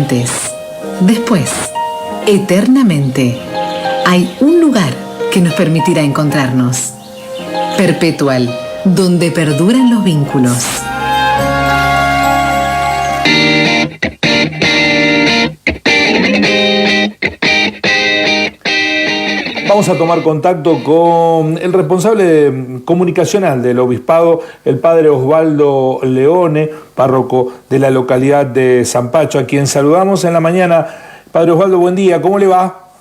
Antes, después, eternamente, hay un lugar que nos permitirá encontrarnos. Perpetual, donde perduran los vínculos. Vamos a tomar contacto con el responsable comunicacional del obispado, el padre Osvaldo Leone, párroco de la localidad de Zampacho, a quien saludamos en la mañana. Padre Osvaldo, buen día, ¿cómo le va?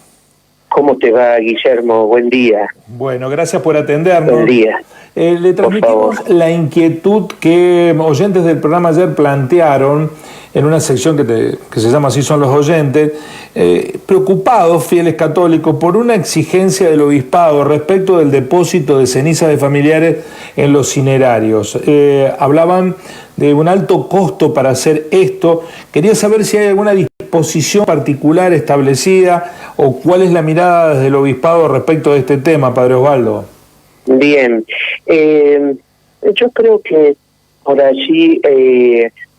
¿Cómo te va, Guillermo? Buen día. Bueno, gracias por atendernos. Buen día. Le transmitimos la inquietud que oyentes del programa ayer plantearon en una sección que se llama Así son los oyentes, preocupados, fieles católicos, por una exigencia del obispado respecto del depósito de cenizas de familiares en los cinerarios. Hablaban de un alto costo para hacer esto. Quería saber si hay alguna disposición particular establecida o cuál es la mirada del obispado respecto de este tema, Padre Osvaldo. Bien, yo creo que por allí,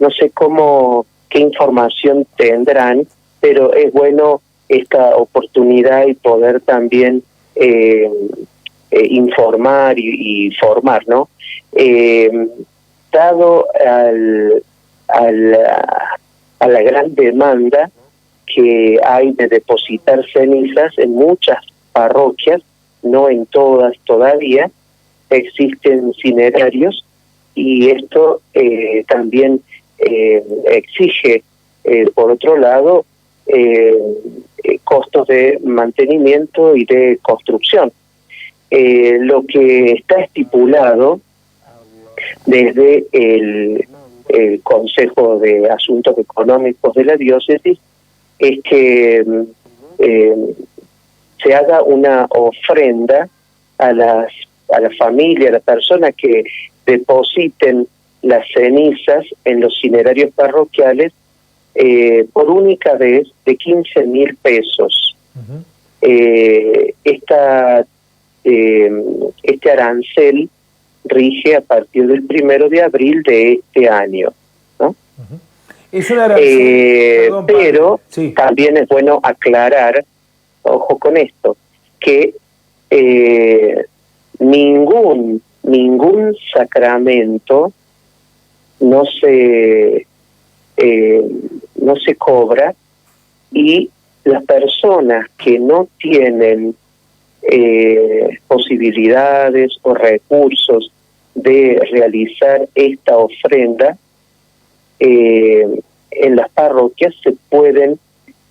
no sé qué información tendrán, pero es bueno esta oportunidad y poder también informar y formar, ¿no? Dado a la gran demanda que hay de depositar cenizas en muchas parroquias, no en todas todavía, existen cinerarios y esto también exige, por otro lado, costos de mantenimiento y de construcción. Lo que está estipulado desde el Consejo de Asuntos Económicos de la Diócesis es que se haga una ofrenda a la familia, a las personas que depositen las cenizas en los cinerarios parroquiales por única vez de 15.000 pesos. Uh-huh. Este arancel rige a partir del 1 de abril de este año, ¿no? Uh-huh. Es un arancel, pero sí, también es bueno aclarar, ojo con esto, que ningún sacramento no se cobra, y las personas que no tienen posibilidades o recursos de realizar esta ofrenda en las parroquias se pueden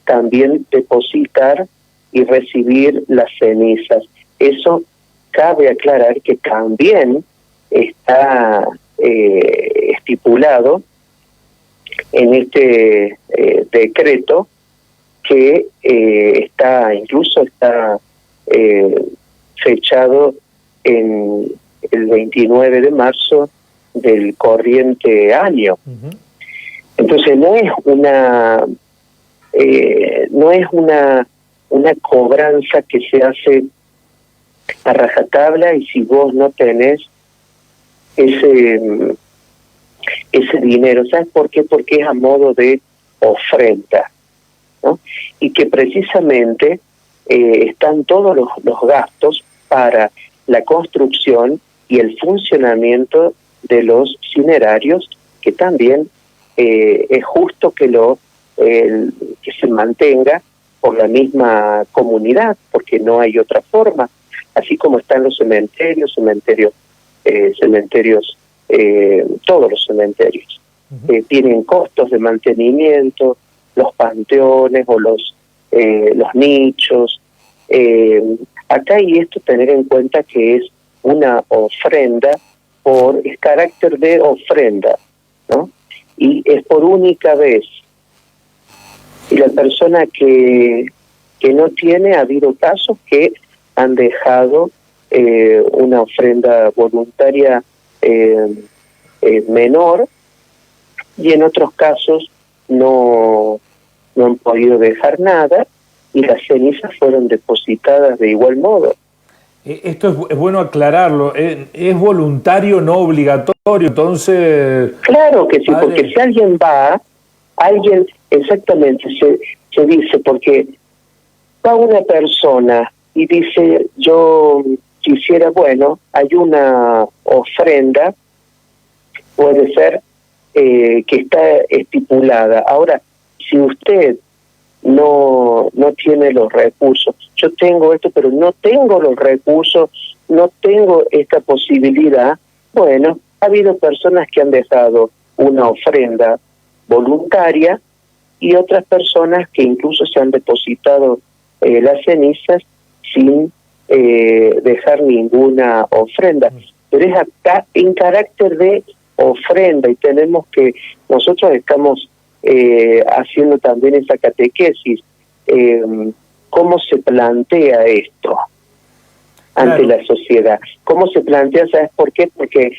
también depositar y recibir las cenizas. Eso cabe aclarar que también está estipulado en este decreto que está fechado en el 29 de marzo del corriente año. Uh-huh. Entonces no es una cobranza que se hace a rajatabla, y si vos no tenés ese dinero, ¿sabes por qué? Porque es a modo de ofrenda, ¿no? Y que precisamente están todos los gastos para la construcción y el funcionamiento de los cinerarios, que también es justo que se mantenga por la misma comunidad, porque no hay otra forma. Así como están los cementerios, todos los cementerios tienen costos de mantenimiento, los panteones o los nichos. Acá hay esto, tener en cuenta que es una ofrenda, es carácter de ofrenda, ¿no? Y es por única vez. Y la persona que no tiene, ha habido casos que han dejado una ofrenda voluntaria menor, y en otros casos no han podido dejar nada, y las cenizas fueron depositadas de igual modo. Esto es bueno aclararlo, es voluntario, no obligatorio, entonces... Claro que sí, porque si alguien va, exactamente, se dice, porque va una persona y dice, yo quisiera, bueno, hay una ofrenda, puede ser que está estipulada. Ahora, si usted no tiene los recursos, yo tengo esto, pero no tengo los recursos, no tengo esta posibilidad, bueno, ha habido personas que han dejado una ofrenda voluntaria y otras personas que incluso se han depositado las cenizas sin dejar ninguna ofrenda. Pero es acá en carácter de ofrenda, y tenemos que, nosotros estamos haciendo también esa catequesis, cómo se plantea esto ante la sociedad, cómo se plantea, ¿sabes por qué? Porque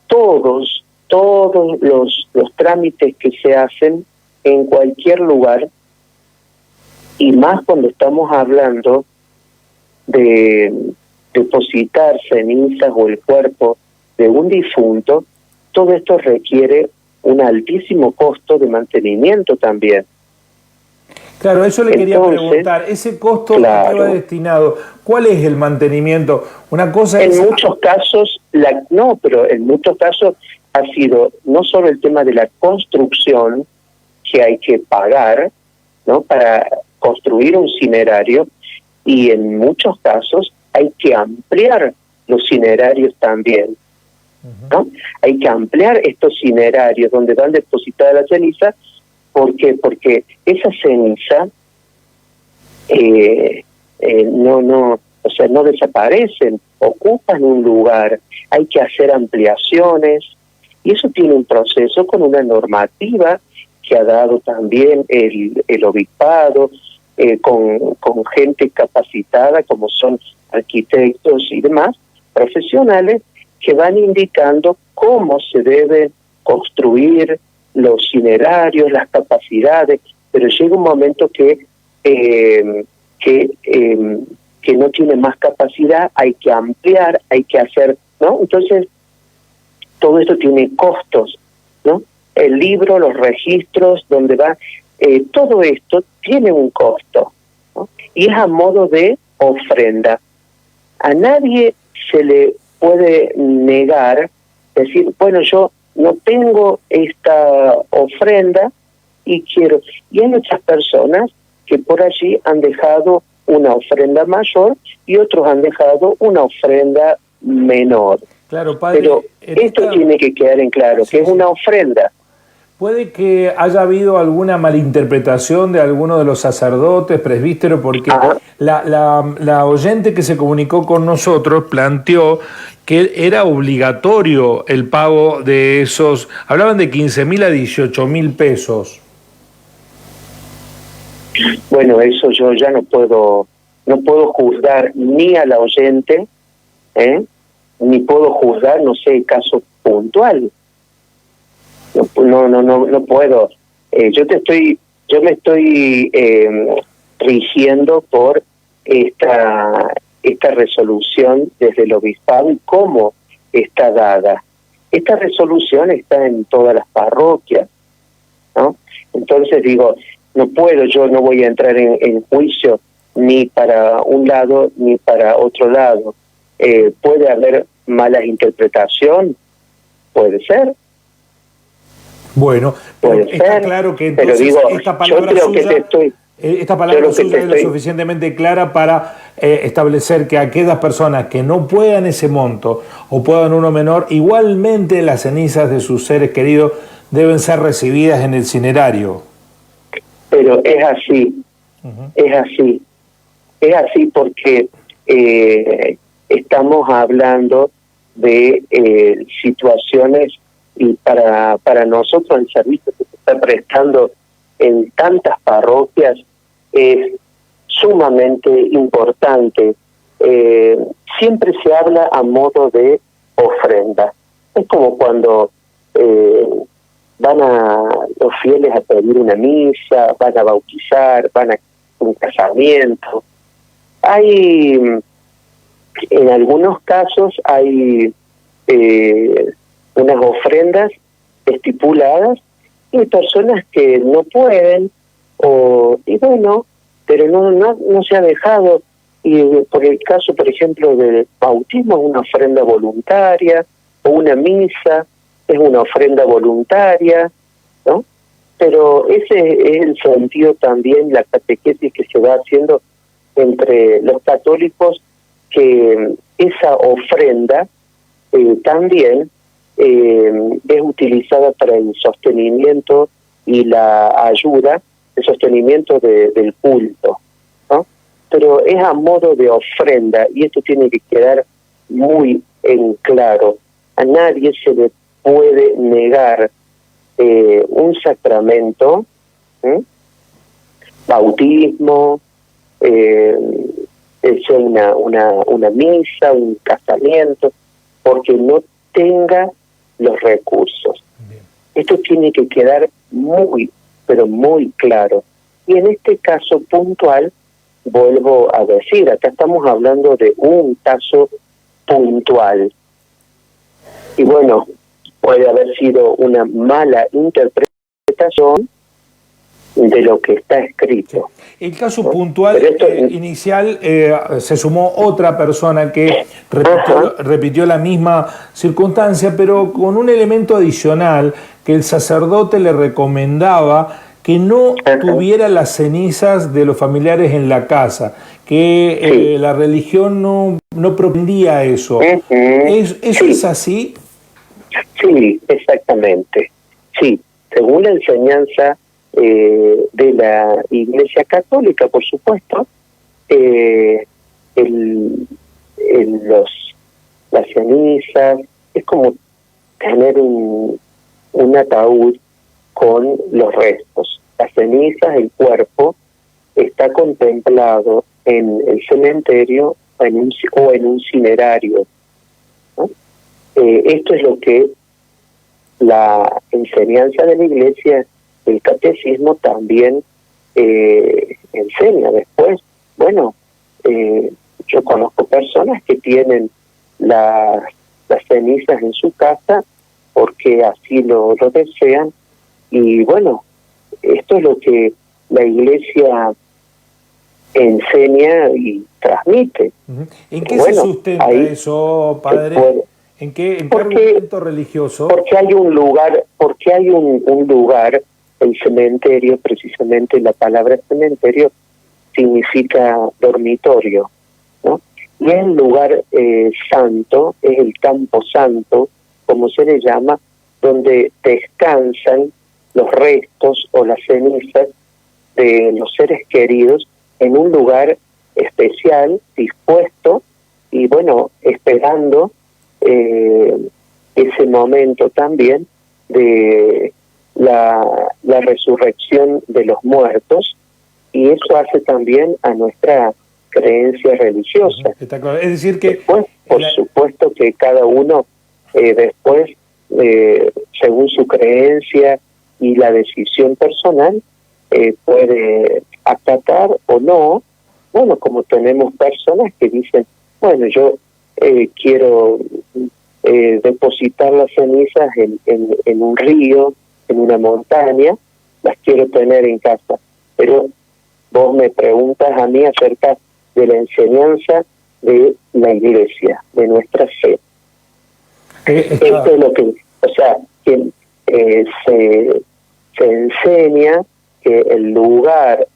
todos los trámites que se hacen en cualquier lugar, y más cuando estamos hablando de depositar cenizas o el cuerpo de un difunto, todo esto requiere un altísimo costo de mantenimiento también. Claro, eso le quería preguntar. Ese costo, ¿a qué va destinado? ¿Cuál es el mantenimiento? Una cosa en es... muchos casos, pero en muchos casos ha sido no solo el tema de la construcción que hay que pagar, ¿no?, para construir un cinerario, y en muchos casos hay que ampliar los cinerarios también, ¿no? Hay que ampliar estos cinerarios donde van depositadas las cenizas. ¿Por qué? Porque esa ceniza no desaparecen, ocupan un lugar, hay que hacer ampliaciones, y eso tiene un proceso con una normativa que ha dado también el obispado, con gente capacitada como son arquitectos y demás, profesionales, que van indicando cómo se deben construir los cinerarios, las capacidades, pero llega un momento que no tiene más capacidad, hay que ampliar, hay que hacer, ¿no? Entonces, todo esto tiene costos, ¿no? El libro, los registros, donde va, todo esto tiene un costo, ¿no? Y es a modo de ofrenda. A nadie se le puede negar, decir, bueno, yo no tengo esta ofrenda y quiero. Y hay muchas personas que por allí han dejado una ofrenda mayor y otros han dejado una ofrenda menor. Claro, padre, pero esto tiene que quedar en claro, que es una ofrenda. Puede que haya habido alguna malinterpretación de alguno de los sacerdotes, presbíteros, porque la oyente que se comunicó con nosotros planteó que era obligatorio el pago de esos, hablaban de 15.000 a 18.000 pesos. Bueno, eso yo ya no puedo juzgar ni a la oyente, ni puedo juzgar, no sé, caso puntual. No puedo. Yo me estoy rigiendo por esta resolución desde el obispado y cómo está dada. Esta resolución está en todas las parroquias, ¿no? Entonces digo, yo no voy a entrar en juicio ni para un lado ni para otro lado. ¿Puede haber malas interpretación? Puede ser. Bueno, está claro que entonces esta palabra suya es lo suficientemente clara para establecer que aquellas personas que no puedan ese monto o puedan uno menor, igualmente las cenizas de sus seres queridos deben ser recibidas en el cinerario. Pero es así, es así porque estamos hablando de situaciones, y para nosotros el servicio que se está prestando en tantas parroquias es sumamente importante. Siempre se habla a modo de ofrenda. Es como cuando van los fieles a pedir una misa, van a bautizar, van a un casamiento. En algunos casos hay unas ofrendas estipuladas y personas que no pueden, y bueno, pero no se ha dejado. Y por el caso, por ejemplo, del bautismo, es una ofrenda voluntaria, o una misa es una ofrenda voluntaria, ¿no? Pero ese es el sentido también, la catequesis que se va haciendo entre los católicos, que esa ofrenda también es utilizada para el sostenimiento y la ayuda, el sostenimiento del culto, ¿no? Pero es a modo de ofrenda, y esto tiene que quedar muy en claro. A nadie se le puede negar un sacramento, bautismo, sea una misa, un casamiento, porque no tenga los recursos. Bien. Esto tiene que quedar muy, pero muy claro. Y en este caso puntual, vuelvo a decir, acá estamos hablando de un caso puntual. Y bueno, puede haber sido una mala interpretación de lo que está escrito. El caso puntual inicial, se sumó otra persona que repitió la misma circunstancia, pero con un elemento adicional, que el sacerdote le recomendaba que no tuviera las cenizas de los familiares en la casa, que la religión no propendía eso. ¿Eso es así? Sí, exactamente. Sí, según la enseñanza de la Iglesia Católica, por supuesto, las cenizas es como tener un ataúd con los restos. Las cenizas, el cuerpo, está contemplado en el cementerio o en un cinerario, ¿no? Esto es lo que la enseñanza de la Iglesia, el catecismo, también enseña. Después, bueno, yo conozco personas que tienen las cenizas en su casa porque así lo desean, y bueno, esto es lo que la Iglesia enseña y transmite. ¿En qué se sustenta eso, padre? ¿En qué argumento religioso? Porque hay un lugar, el cementerio, precisamente la palabra cementerio significa dormitorio, ¿no? Y es el lugar santo, es el campo santo, como se le llama, donde descansan los restos o las cenizas de los seres queridos en un lugar especial, dispuesto, y bueno, esperando ese momento también de la resurrección de los muertos, y eso hace también a nuestra creencia religiosa. Está claro. Es decir que después, por supuesto que cada uno después, según su creencia y la decisión personal, puede acatar o no. Bueno, como tenemos personas que dicen, bueno, yo quiero depositar las cenizas en un río, en una montaña, las quiero tener en casa. Pero vos me preguntas a mí acerca de la enseñanza de la Iglesia, de nuestra fe. Esto es lo que, o sea, que se enseña que el lugar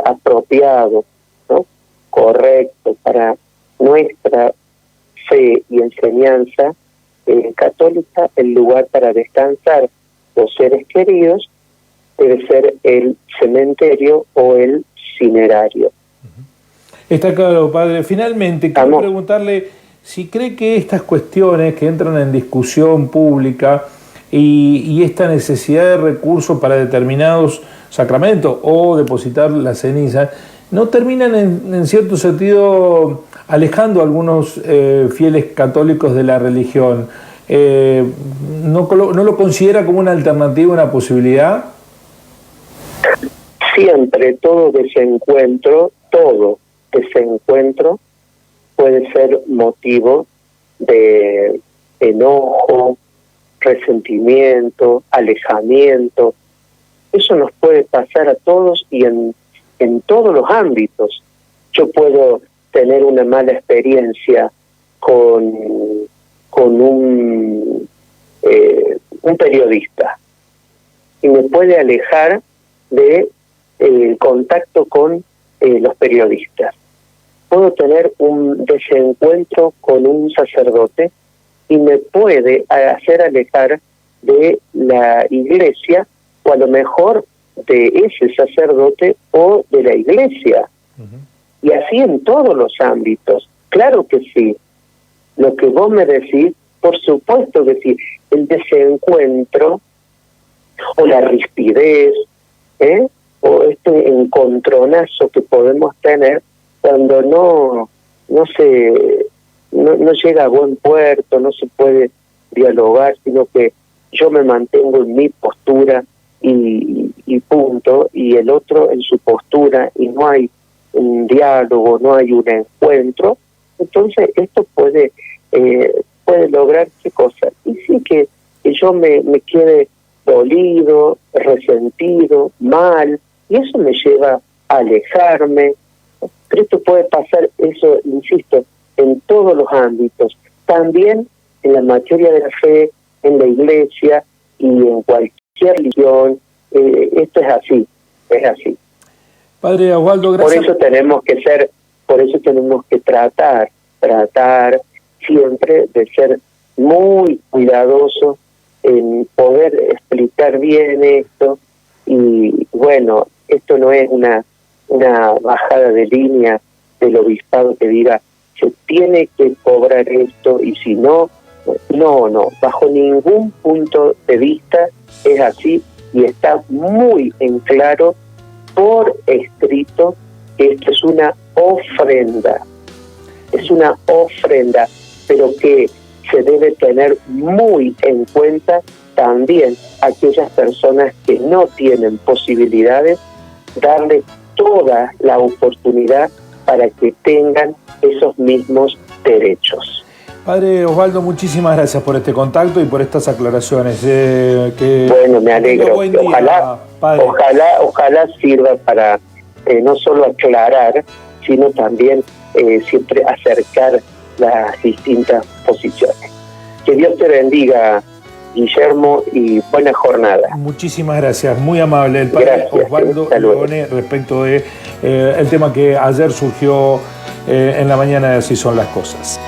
apropiado, ¿no?, correcto para nuestra fe y enseñanza católica, el lugar para descansar los seres queridos, debe ser el cementerio o el cinerario. Está claro, padre. Finalmente, quiero preguntarle si cree que estas cuestiones que entran en discusión pública y esta necesidad de recursos para determinados sacramentos o depositar la ceniza, ¿no terminan en cierto sentido alejando a algunos fieles católicos de la religión? ¿No lo considera como una alternativa, una posibilidad? Siempre todo desencuentro puede ser motivo de enojo, resentimiento, alejamiento. Eso nos puede pasar a todos y en todos los ámbitos. Yo puedo tener una mala experiencia con un periodista y me puede alejar de el contacto con los periodistas. Puedo tener un desencuentro con un sacerdote y me puede hacer alejar de la iglesia, o a lo mejor de ese sacerdote o de la iglesia. Y así en todos los ámbitos. Claro que sí. Lo que vos me decís, por supuesto que sí. El desencuentro o la rispidez, o este encontronazo que podemos tener cuando no llega a buen puerto, no se puede dialogar, sino que yo me mantengo en mi postura y punto, y el otro en su postura, y no hay un diálogo, no hay un encuentro. Entonces esto puede lograr qué cosa. Y sí que yo me quede dolido, resentido, mal, y eso me lleva a alejarme. Pero esto puede pasar, eso, insisto, en todos los ámbitos, también en la materia de la fe, en la iglesia y en cualquier religión. Esto es así. Padre Osvaldo, gracias. Por eso tenemos que tratar siempre de ser muy cuidadosos en poder explicar bien esto. Y bueno, esto no es una bajada de línea del obispado que diga se tiene que cobrar esto, y si no, bajo ningún punto de vista es así, y está muy en claro por escrito que esto es una ofrenda, pero que se debe tener muy en cuenta también aquellas personas que no tienen posibilidades, darle toda la oportunidad para que tengan esos mismos derechos. Padre Osvaldo, muchísimas gracias por este contacto y por estas aclaraciones. Bueno, me alegro. Buen día, Ojalá sirva para no solo aclarar, sino también siempre acercar las distintas posiciones. Que Dios te bendiga, Guillermo, y buena jornada. Muchísimas gracias, muy amable el padre Osvaldo Leone respecto de el tema que ayer surgió en la mañana de Así Son las Cosas.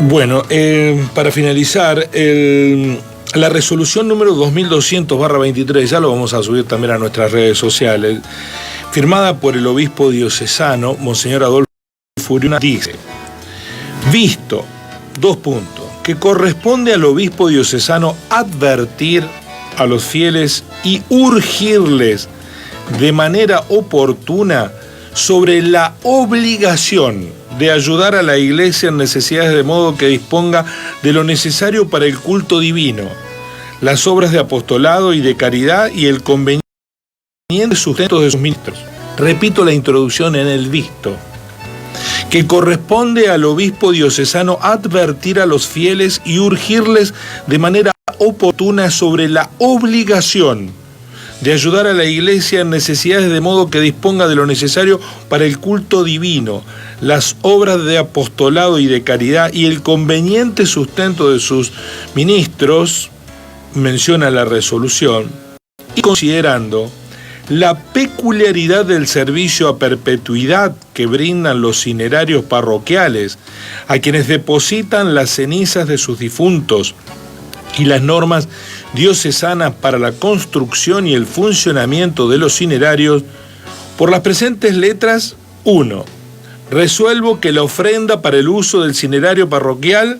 Bueno, para finalizar, la resolución número 2200/23, ya lo vamos a subir también a nuestras redes sociales, firmada por el obispo diocesano, Monseñor Adolfo Furiuna, dice: visto, que corresponde al obispo diocesano advertir a los fieles y urgirles de manera oportuna sobre la obligación de ayudar a la Iglesia en necesidades de modo que disponga de lo necesario para el culto divino, las obras de apostolado y de caridad y el conveniente sustento de sus ministros. Repito la introducción en el visto. Que corresponde al obispo diocesano advertir a los fieles y urgirles de manera oportuna sobre la obligación de ayudar a la Iglesia en necesidades de modo que disponga de lo necesario para el culto divino, las obras de apostolado y de caridad y el conveniente sustento de sus ministros, menciona la resolución, y considerando la peculiaridad del servicio a perpetuidad que brindan los cinerarios parroquiales a quienes depositan las cenizas de sus difuntos y las normas diocesanas para la construcción y el funcionamiento de los cinerarios, por las presentes letras, 1. Resuelvo que la ofrenda para el uso del cinerario parroquial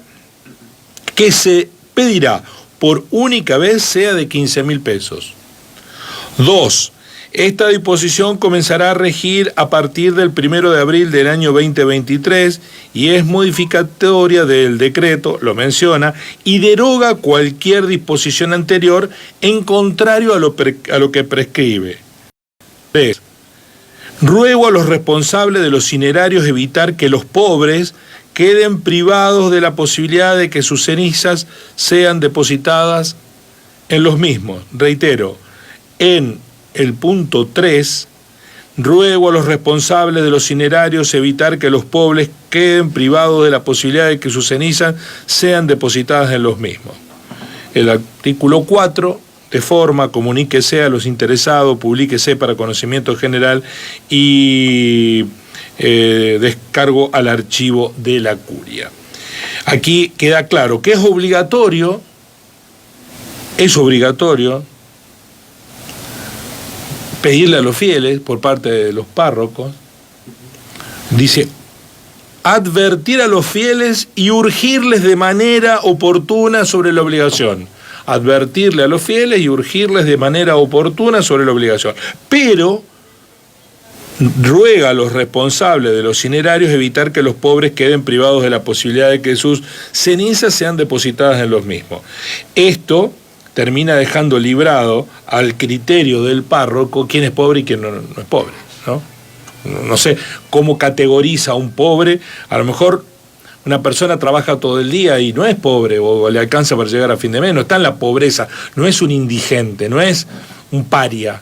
que se pedirá por única vez sea de 15.000 pesos. 2. Esta disposición comenzará a regir a partir del 1 de abril del año 2023 y es modificatoria del decreto, lo menciona, y deroga cualquier disposición anterior en contrario a lo que prescribe. 3. Ruego a los responsables de los cinerarios evitar que los pobres queden privados de la posibilidad de que sus cenizas sean depositadas en los mismos. Reitero, en el punto 3, ruego a los responsables de los cinerarios evitar que los pobres queden privados de la posibilidad de que sus cenizas sean depositadas en los mismos. El artículo 4, de forma, comuníquese a los interesados, publíquese para conocimiento general y descargo al archivo de la curia. Aquí queda claro que es obligatorio pedirle a los fieles por parte de los párrocos, dice, advertir a los fieles y urgirles de manera oportuna sobre la obligación. Advertirle a los fieles y urgirles de manera oportuna sobre la obligación. Pero ruega a los responsables de los cinerarios evitar que los pobres queden privados de la posibilidad de que sus cenizas sean depositadas en los mismos. Esto termina dejando librado al criterio del párroco quién es pobre y quién no es pobre, ¿no? No sé cómo categoriza a un pobre. A lo mejor una persona trabaja todo el día y no es pobre o le alcanza para llegar a fin de mes, no está en la pobreza, no es un indigente, no es un paria,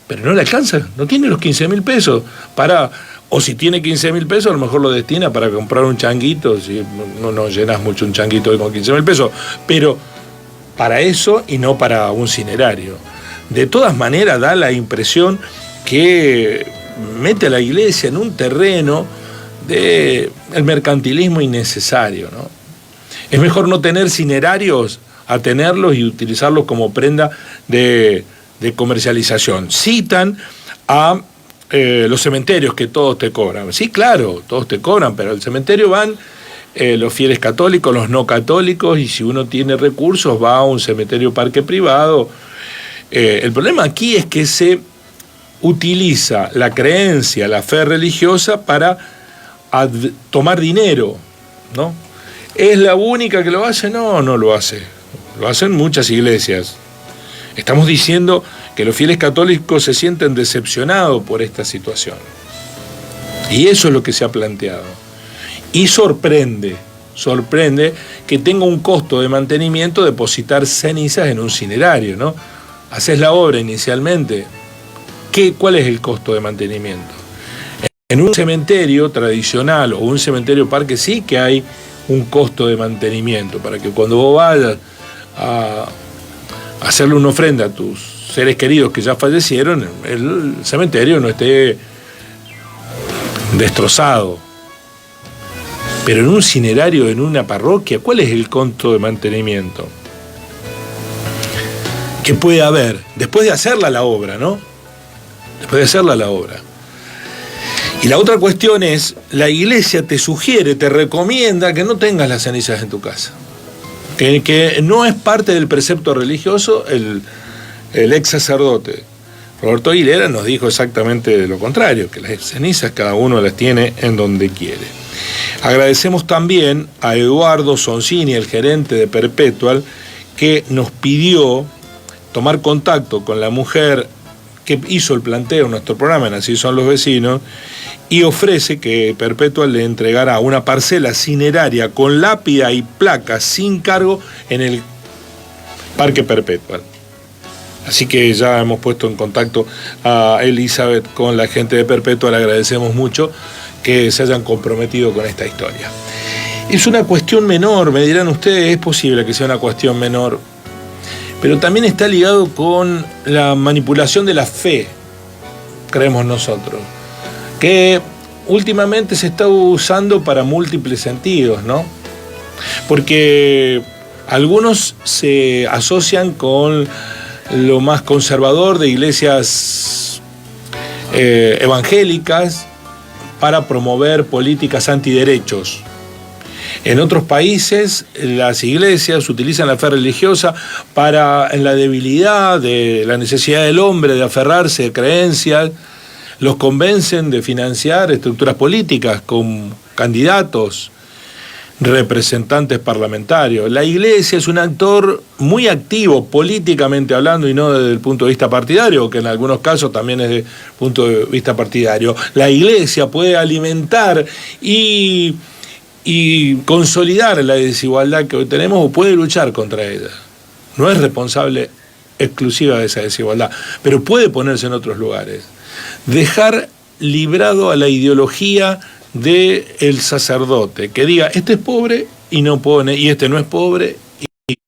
pero no le alcanza, no tiene los 15.000 pesos para, o si tiene 15.000 pesos a lo mejor lo destina para comprar un changuito, si no llenas mucho un changuito con 15.000 pesos, pero para eso y no para un cinerario. De todas maneras da la impresión que mete a la iglesia en un terreno del mercantilismo innecesario, ¿no? Es mejor no tener cinerarios a tenerlos y utilizarlos como prenda de comercialización. Citan a los cementerios que todos te cobran. Sí, claro, todos te cobran, pero al cementerio van los fieles católicos, los no católicos, y si uno tiene recursos va a un cementerio parque privado. El problema aquí es que se utiliza la creencia, la fe religiosa para tomar dinero, ¿no? ¿Es la única que lo hace? No, no lo hace. Lo hacen muchas iglesias. Estamos diciendo que los fieles católicos se sienten decepcionados por esta situación. Y eso es lo que se ha planteado. Y sorprende que tenga un costo de mantenimiento depositar cenizas en un cinerario, ¿no? Haces la obra inicialmente. ¿Cuál es el costo de mantenimiento? En un cementerio tradicional o un cementerio parque sí que hay un costo de mantenimiento para que cuando vos vayas a hacerle una ofrenda a tus seres queridos que ya fallecieron, el cementerio no esté destrozado. Pero en un cinerario, en una parroquia, ¿cuál es el costo de mantenimiento que puede haber después de hacerla la obra, ¿no? Después de hacerla la obra. Y la otra cuestión es, la iglesia te sugiere, te recomienda que no tengas las cenizas en tu casa. Que no es parte del precepto religioso. El ex sacerdote Roberto Aguilera nos dijo exactamente lo contrario, que las cenizas cada uno las tiene en donde quiere. Agradecemos también a Eduardo Sonsini, el gerente de Perpetual, que nos pidió tomar contacto con la mujer que hizo el planteo en nuestro programa, en Así Son los Vecinos, y ofrece que Perpetual le entregará una parcela cineraria con lápida y placa sin cargo en el Parque Perpetual. Así que ya hemos puesto en contacto a Elizabeth con la gente de Perpetual, le agradecemos mucho que se hayan comprometido con esta historia. Es una cuestión menor, me dirán ustedes, es posible que sea una cuestión menor, pero también está ligado con la manipulación de la fe, creemos nosotros, que últimamente se está usando para múltiples sentidos, ¿no? Porque algunos se asocian con lo más conservador de iglesias evangélicas para promover políticas antiderechos. En otros países, las iglesias utilizan la fe religiosa para, en la debilidad de la necesidad del hombre de aferrarse a creencias, los convencen de financiar estructuras políticas con candidatos, representantes parlamentarios. La iglesia es un actor muy activo políticamente hablando y no desde el punto de vista partidario, que en algunos casos también es desde el punto de vista partidario. La iglesia puede alimentar y y consolidar la desigualdad que hoy tenemos o puede luchar contra ella. No es responsable exclusiva de esa desigualdad, pero puede ponerse en otros lugares. Dejar librado a la ideología del sacerdote, que diga, este es pobre y no pone, y este no es pobre